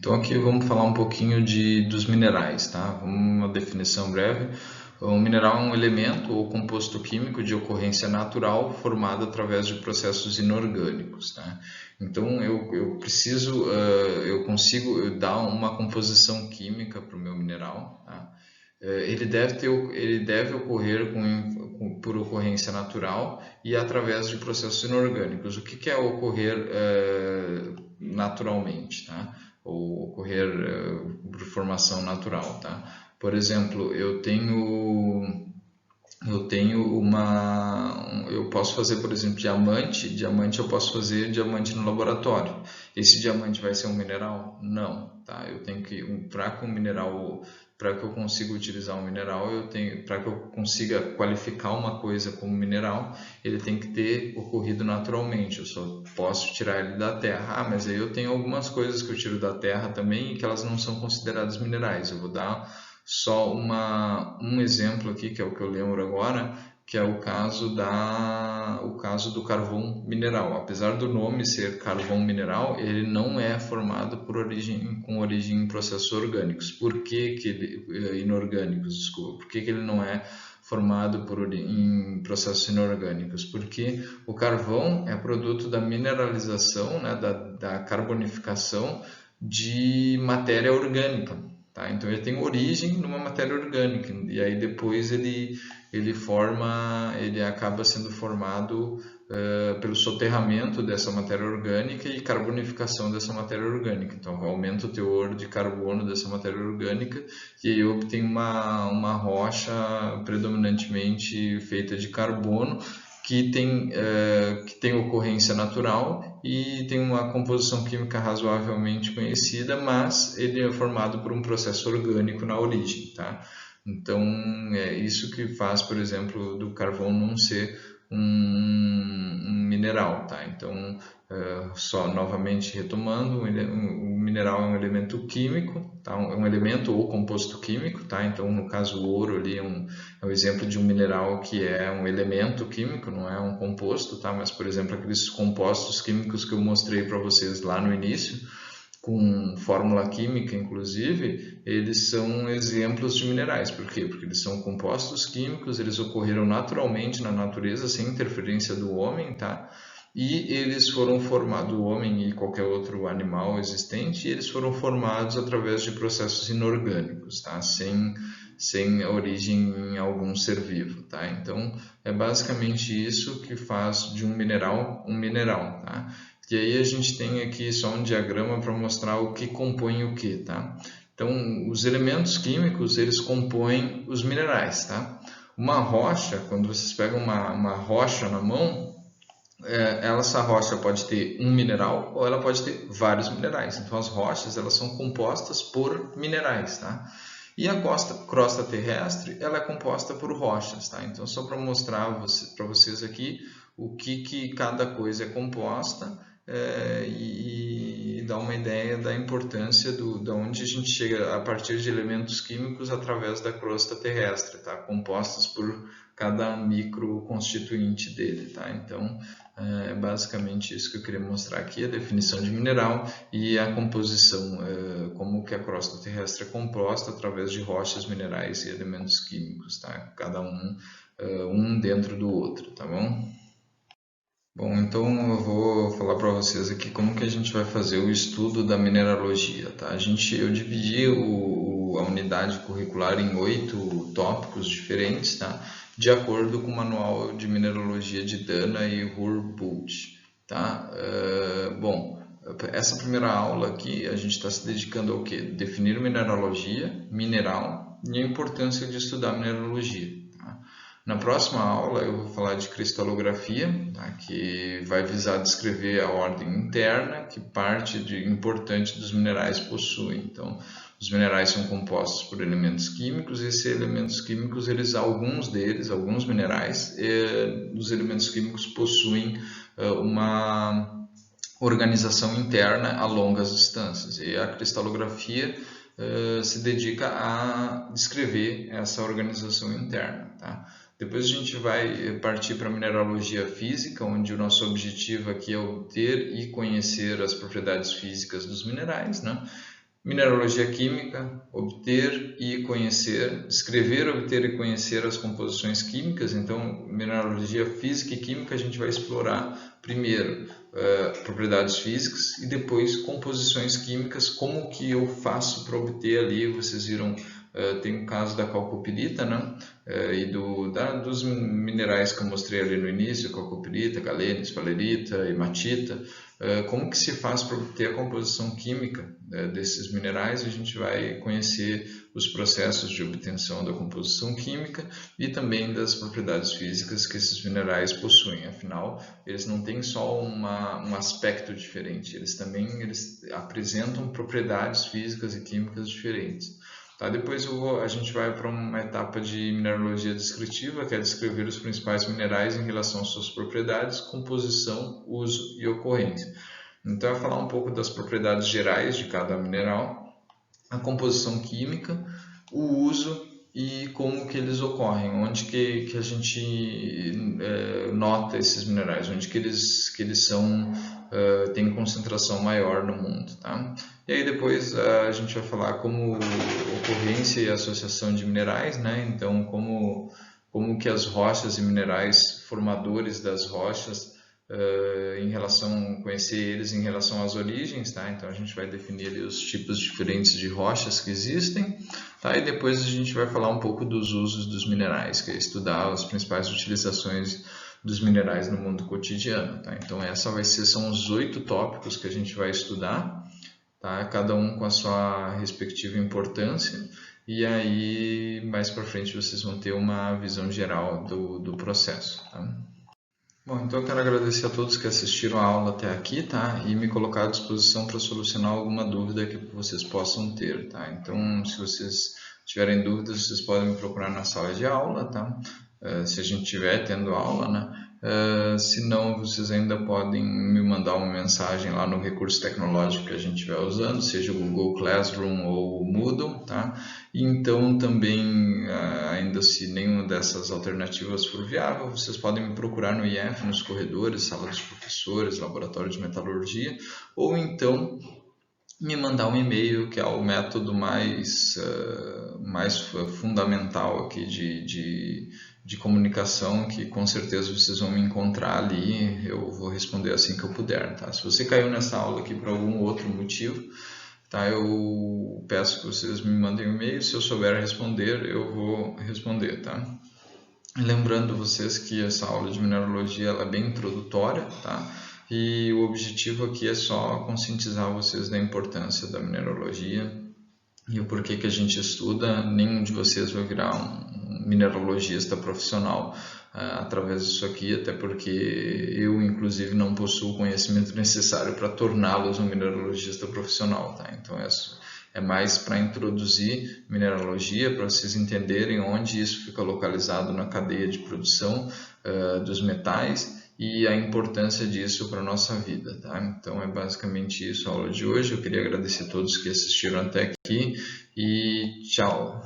Então aqui vamos falar um pouquinho dos minerais, tá? Uma definição breve. Um mineral é um elemento ou composto químico de ocorrência natural formado através de processos inorgânicos, tá? Então eu consigo dar uma composição química para o meu mineral, tá? Ele deve ocorrer por ocorrência natural e através de processos inorgânicos. O que é ocorrer naturalmente, tá? Ou ocorrer por formação natural, tá? Por exemplo, eu posso fazer, por exemplo, diamante eu posso fazer diamante no laboratório. Esse diamante vai ser um mineral? Não, tá? Eu tenho que, para que eu consiga utilizar um mineral, para que eu consiga qualificar uma coisa como mineral, ele tem que ter ocorrido naturalmente. Eu só posso tirar ele da terra. Mas aí eu tenho algumas coisas que eu tiro da terra também e que elas não são consideradas minerais. Eu vou dar só um exemplo aqui, que é o que eu lembro agora, que é o caso do carvão mineral. Apesar do nome ser carvão mineral, ele não é formado com origem em processos orgânicos. Por que inorgânicos, desculpa. Por que ele não é formado em processos inorgânicos? Porque o carvão é produto da mineralização, né, da carbonificação de matéria orgânica. Tá? Então ele tem origem numa matéria orgânica e aí depois ele acaba sendo formado pelo soterramento dessa matéria orgânica e carbonificação dessa matéria orgânica. Então aumenta o teor de carbono dessa matéria orgânica e aí obtém uma rocha predominantemente feita de carbono que tem ocorrência natural e tem uma composição química razoavelmente conhecida, mas ele é formado por um processo orgânico na origem, tá? Então, é isso que faz, por exemplo, do carvão não ser um mineral, tá? Então, só novamente retomando, o mineral é um elemento químico, tá? É um elemento ou composto químico, tá? Então, no caso, o ouro ali é um exemplo de um mineral que é um elemento químico, não é um composto, tá? Mas, por exemplo, aqueles compostos químicos que eu mostrei para vocês lá no início, com fórmula química, inclusive, eles são exemplos de minerais. Por quê? Porque eles são compostos químicos, eles ocorreram naturalmente na natureza, sem interferência do homem, tá? E eles foram formados, o homem e qualquer outro animal existente, e eles foram formados através de processos inorgânicos, tá? Sem origem em algum ser vivo, tá? Então, é basicamente isso que faz de um mineral, tá? E aí a gente tem aqui só um diagrama para mostrar o que compõe o que, tá? Então, os elementos químicos, eles compõem os minerais, tá? Uma rocha, quando vocês pegam uma rocha na mão, essa rocha pode ter um mineral ou ela pode ter vários minerais. Então, as rochas, elas são compostas por minerais, tá? E a crosta terrestre, ela é composta por rochas, tá? Então, só para mostrar para vocês aqui o que cada coisa é composta, e dar uma ideia da importância de onde a gente chega a partir de elementos químicos através da crosta terrestre, tá? Compostos por cada microconstituinte dele, tá? Então, é basicamente isso que eu queria mostrar aqui, a definição de mineral e a composição, como que a crosta terrestre é composta através de rochas, minerais e elementos químicos, tá? Cada um dentro do outro, tá bom? Bom, então eu vou falar para vocês aqui como que a gente vai fazer o estudo da mineralogia, tá? Eu dividi a unidade curricular em 8 tópicos diferentes, tá? De acordo com o manual de mineralogia de Dana e Hurlbut, tá? Bom, essa primeira aula aqui a gente está se dedicando ao quê? Definir mineralogia, mineral e a importância de estudar mineralogia. Na próxima aula eu vou falar de cristalografia, tá? Que vai visar descrever a ordem interna que parte importante dos minerais possui. Então, os minerais são compostos por elementos químicos e esses elementos químicos, alguns minerais, os elementos químicos possuem uma organização interna a longas distâncias. E a cristalografia se dedica a descrever essa organização interna, tá? Depois a gente vai partir para a mineralogia física, onde o nosso objetivo aqui é obter e conhecer as propriedades físicas dos minerais, né? Mineralogia química, obter e conhecer, descrever, obter e conhecer as composições químicas. Então, mineralogia física e química a gente vai explorar primeiro propriedades físicas e depois composições químicas, como que eu faço para obter ali. Vocês viram, tem o caso da calcopirita, né? E dos minerais que eu mostrei ali no início, calcopirita, galena, esfalerita, hematita. Como que se faz para obter a composição química desses minerais? A gente vai conhecer os processos de obtenção da composição química e também das propriedades físicas que esses minerais possuem. Afinal, eles não têm só um aspecto diferente, eles apresentam propriedades físicas e químicas diferentes. Tá, depois a gente vai para uma etapa de mineralogia descritiva, que é descrever os principais minerais em relação às suas propriedades, composição, uso e ocorrência. Então, eu vou falar um pouco das propriedades gerais de cada mineral, a composição química, o uso e como que eles ocorrem, onde que a gente nota esses minerais, onde que eles têm concentração maior no mundo. Tá? E aí depois a gente vai falar como ocorrência e associação de minerais, né? Então como que as rochas e minerais formadores das rochas, conhecer eles em relação às origens, tá? Então a gente vai definir ali os tipos diferentes de rochas que existem, tá? E depois a gente vai falar um pouco dos usos dos minerais, que é estudar as principais utilizações dos minerais no mundo cotidiano, tá? Então são os 8 tópicos que a gente vai estudar, tá? Cada um com a sua respectiva importância, e aí mais para frente vocês vão ter uma visão geral do processo, tá? Bom, então eu quero agradecer a todos que assistiram a aula até aqui, tá? E me colocar à disposição para solucionar alguma dúvida que vocês possam ter, tá? Então, se vocês tiverem dúvidas, vocês podem me procurar na sala de aula, tá? Se a gente estiver tendo aula, né? Se não, vocês ainda podem me mandar uma mensagem lá no recurso tecnológico que a gente estiver usando, seja o Google Classroom ou o Moodle, tá? E então também, ainda se nenhuma dessas alternativas for viável, vocês podem me procurar no IF, nos corredores, sala dos professores, laboratório de metalurgia, ou então me mandar um e-mail, que é o método mais fundamental aqui de comunicação, que com certeza vocês vão me encontrar ali. Eu vou responder assim que eu puder, tá? Se você caiu nessa aula aqui por algum outro motivo, tá? Eu peço que vocês me mandem um e-mail. Se eu souber responder, eu vou responder, tá? Lembrando vocês que essa aula de mineralogia ela é bem introdutória, tá? E o objetivo aqui é só conscientizar vocês da importância da mineralogia e o porquê que a gente estuda. Nenhum de vocês vai virar um mineralogista profissional através disso aqui, até porque eu, inclusive, não possuo o conhecimento necessário para torná-los um mineralogista profissional, tá? Então, é mais para introduzir mineralogia, para vocês entenderem onde isso fica localizado na cadeia de produção dos metais e a importância disso para a nossa vida, tá? Então é basicamente isso a aula de hoje. Eu queria agradecer a todos que assistiram até aqui e tchau!